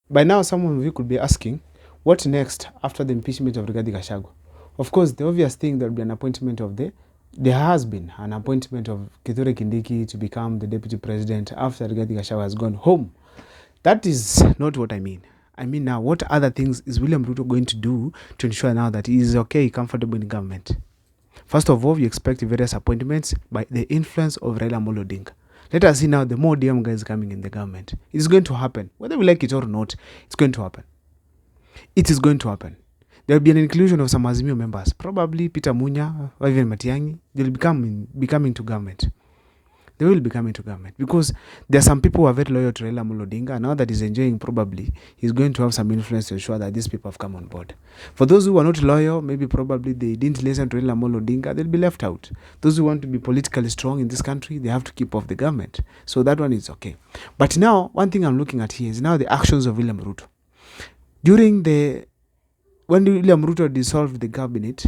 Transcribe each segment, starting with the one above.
By now, some of you could be asking, what next after the impeachment of Rigathi Gachagua? Of course, the obvious thing, there will be an appointment of there has been an appointment of Kithure Kindiki to become the deputy president after Rigathi Gachagua has gone home. That is not what I mean. I mean now, what other things is William Ruto going to do to ensure now that he is okay, comfortable in government? First of all, we expect various appointments by the influence of Raila Amolo Odinga. Let us see now the more DM guys coming in the government. It is going to happen. Whether we like it or not, it's going to happen. It is going to happen. There will be an inclusion of some Azimio members. Probably Peter Munya or even Matiang'i. They will be coming to government. They will be coming to government because there are some people who are very loyal to Raila Amolo Odinga. Now that he's enjoying, probably he's going to have some influence to ensure that these people have come on board. For those who are not loyal, maybe probably they didn't listen to Raila Amolo Odinga, they'll be left out. Those who want to be politically strong in this country, they have to keep off the government. So that one is okay. But now, one thing I'm looking at here is now the actions of William Ruto. When William Ruto dissolved the cabinet,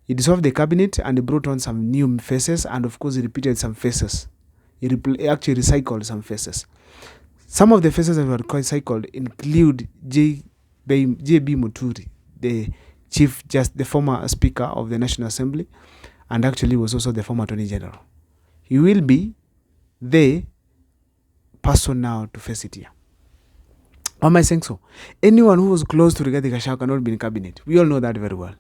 he dissolved the cabinet and he brought on some new faces, and of course he repeated some faces. He actually recycled some faces. Some of the faces that were recycled include J.B. Muturi, the former Speaker of the National Assembly, and actually was also the former Attorney General. He will be the person now to face it here. Why am I saying so? Anyone who was close to Rigathi Gachagua cannot be in cabinet. We all know that very well.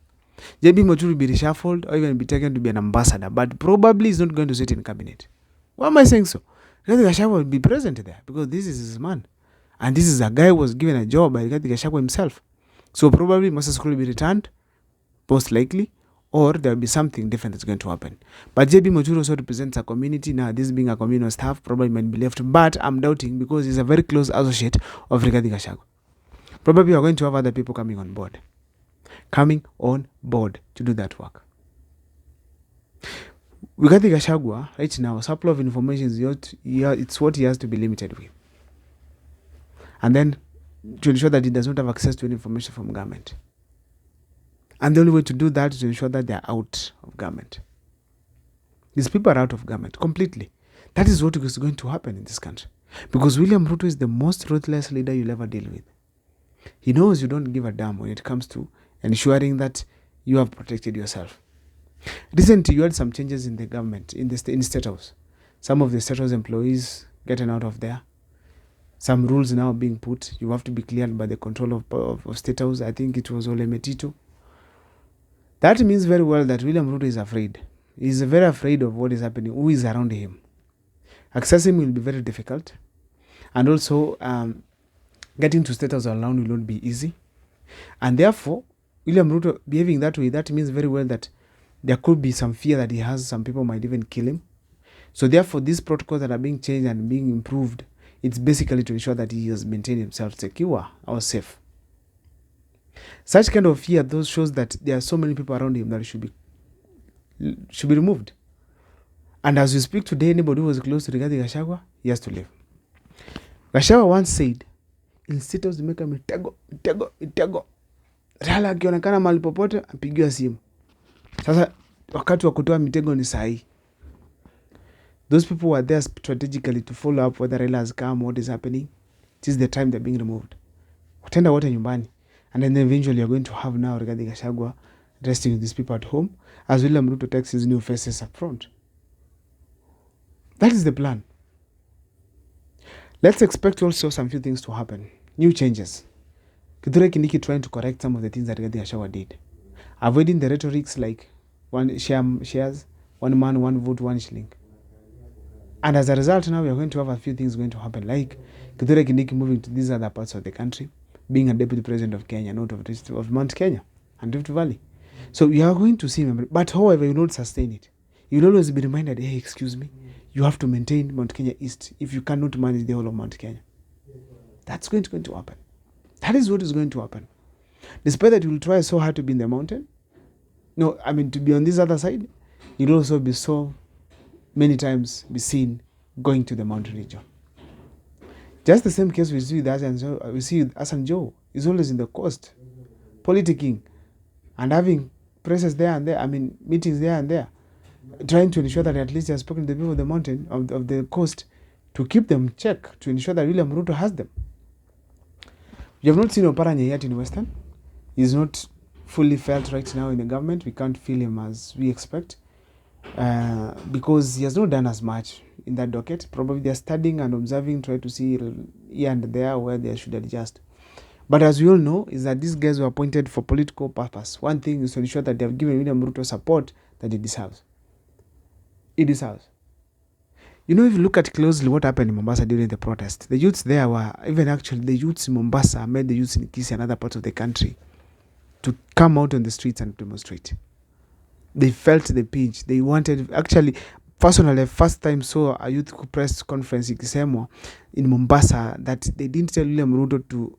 J.B. Muturi will be reshuffled or even be taken to be an ambassador, but probably is not going to sit in cabinet. Why am I saying so? Rigathi Gachagua will be present there because this is his man. And this is a guy who was given a job by Rigathi Gachagua himself. So probably Moses Kulu will be returned, most likely, or there will be something different that's going to happen. But J.B. Muturi also represents a community. Now, this being a communal staff, probably might be left, but I'm doubting because he's a very close associate of Rigathi Gachagua. Probably we are going to have other people coming on board to do that work. Rigathi Gachagua, right now, supply of information is it's what he has to be limited with. And then to ensure that he does not have access to any information from government. And the only way to do that is to ensure that they are out of government. These people are out of government completely. That is what is going to happen in this country. Because William Ruto is the most ruthless leader you'll ever deal with. He knows you don't give a damn when it comes to ensuring that you have protected yourself. Recently, you had some changes in the government, in State House. Some of the State House employees getting out of there. Some rules now being put. You have to be cleared by the control of State House. I think it was Ole Metito. That means very well that William Ruto is afraid. He's very afraid of what is happening, who is around him. Accessing will be very difficult. And also, getting to State House alone will not be easy. And therefore, William Ruto behaving that way, that means very well that there could be some fear that he has, some people might even kill him. So therefore, these protocols that are being changed and being improved, it's basically to ensure that he has maintained himself secure or safe. Such kind of fear, those shows that there are so many people around him that should be removed. And as we speak today, anybody who was close to Rigathi Gachagua, he has to leave. Gachagua once said, in State House zimeka mitego. Raila akionekana mahali popote apigiwa simu. Sasa wakati wa kutoa mitego ni sahi. Those people were there strategically to follow up whether Raila has come, what is happening. It is the time they're being removed. Watenda wote nyumbani. And then eventually you're going to have now Rigathi Gachagua resting with these people at home as William Ruto takes his new faces up front. That is the plan. Let's expect also some few things to happen. New changes. Kithure Kindiki trying to correct some of the things that Rigathi Gachagua did. Avoiding the rhetorics like shares, 1 man, 1 vote, 1 shilling. And as a result, now we are going to have a few things going to happen, like Kithure Kindiki moving to these other parts of the country, being a deputy president of Kenya, not of Mount Kenya and Rift Valley. So we are going to see him, but however, you will not sustain it. You will always be reminded, hey, excuse me, you have to maintain Mount Kenya East if you cannot manage the whole of Mount Kenya. That's going to happen. That is what is going to happen. Despite that you will try so hard to be in the mountain, to be on this other side, you'll also be so many times be seen going to the mountain region. Just the same case we see with Hassan Joe. He's always in the coast, politicking and having presses there and there, meetings there and there, trying to ensure that at least he has spoken to the people of the mountain, of the coast, to keep them check, to ensure that William Ruto has them. You have not seen Oparanya yet in Western. He's not fully felt right now in the government. We can't feel him as we expect because he has not done as much in that docket. Probably they're studying and observing, try to see here and there where they should adjust. But as we all know, is that these guys were appointed for political purpose. One thing is to ensure that they have given William Ruto support that he deserves. He deserves. You know, if you look at closely what happened in Mombasa during the protest, the youths there were, even actually the youths in Mombasa made the youths in Kisii and other parts of the country to come out on the streets and demonstrate. They felt the pinch. They wanted, actually, personally, first time saw a youth press conference ikisemwa in Mombasa that they didn't tell William Ruto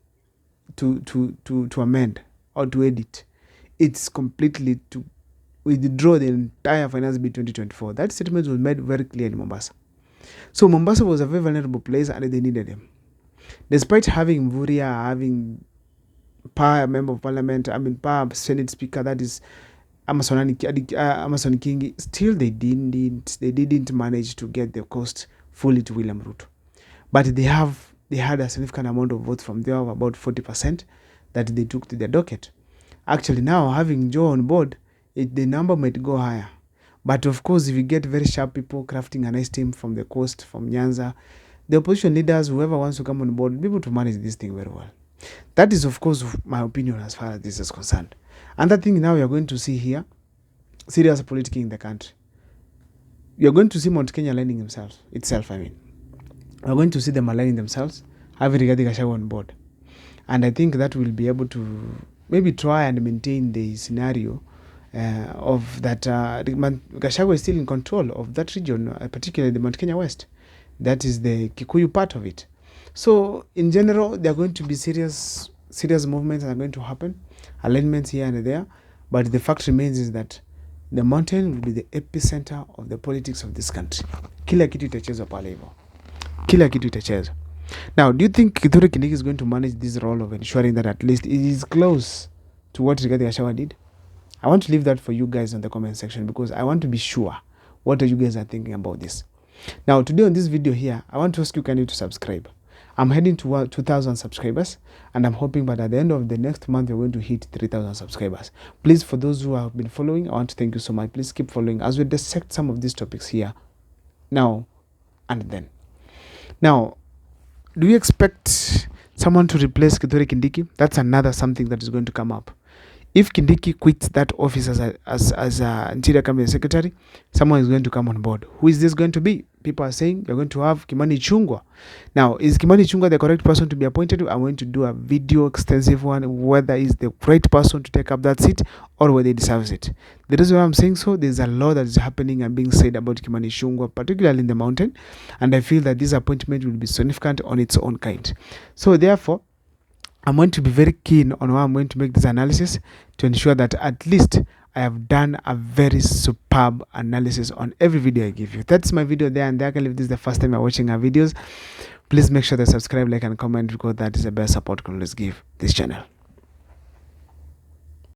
to amend or to edit. It's completely to withdraw the entire finance bill 2024. That statement was made very clear in Mombasa. So Mombasa was a very vulnerable place and they needed him. Despite having Mvurya, having a member of parliament, Senate speaker, that is Amason Kingi, still they didn't manage to get the cost fully to William Ruto. But they had a significant amount of votes from there of about 40% that they took to their docket. Actually now having Joe on board, the number might go higher. But of course, if you get very sharp people crafting a nice team from the coast, from Nyanza, the opposition leaders, whoever wants to come on board, will be able to manage this thing very well. That is, of course, my opinion as far as this is concerned. Another thing now we are going to see here, serious politics in the country. You are going to see Mount Kenya aligning itself. We are going to see them aligning themselves, having Rigathi Gachagua on board. And I think that will be able to maybe try and maintain the scenario of that Gachagua is still in control of that region, particularly the Mount Kenya West. That is the Kikuyu part of it. So in general, there are going to be serious movements that are going to happen, alignments here and there. But the fact remains is that the mountain will be the epicenter of the politics of this country. Kila kitu itachezwa pale hivyo. Kila kitu itachezwa. Now, do you think Kithure Kindiki is going to manage this role of ensuring that at least it is close to what Rigathi Gachagua did? I want to leave that for you guys in the comment section because I want to be sure what you guys are thinking about this. Now, today on this video here, I want to ask you kindly to subscribe. I'm heading to 2,000 subscribers and I'm hoping that at the end of the next month, we're going to hit 3,000 subscribers. Please, for those who have been following, I want to thank you so much. Please keep following as we dissect some of these topics here now and then. Now, do you expect someone to replace Kithure Kindiki? That's another something that is going to come up. If Kindiki quits that office as a Interior Cabinet Secretary, someone is going to come on board. Who is this going to be? People are saying you're going to have Kimani Ichung'wah. Now, is Kimani Ichung'wah the correct person to be appointed? I'm going to do a video, extensive one, whether he's the right person to take up that seat or whether he deserves it. The reason why I'm saying so, there's a lot that is happening and being said about Kimani Ichung'wah, particularly in the mountain, and I feel that this appointment will be significant on its own kind. So therefore, I'm going to be very keen on how I'm going to make this analysis to ensure that at least I have done a very superb analysis on every video I give you. That's my video there and there. If this is the first time you're watching our videos, please make sure to subscribe, like, and comment because that is the best support you can always give this channel.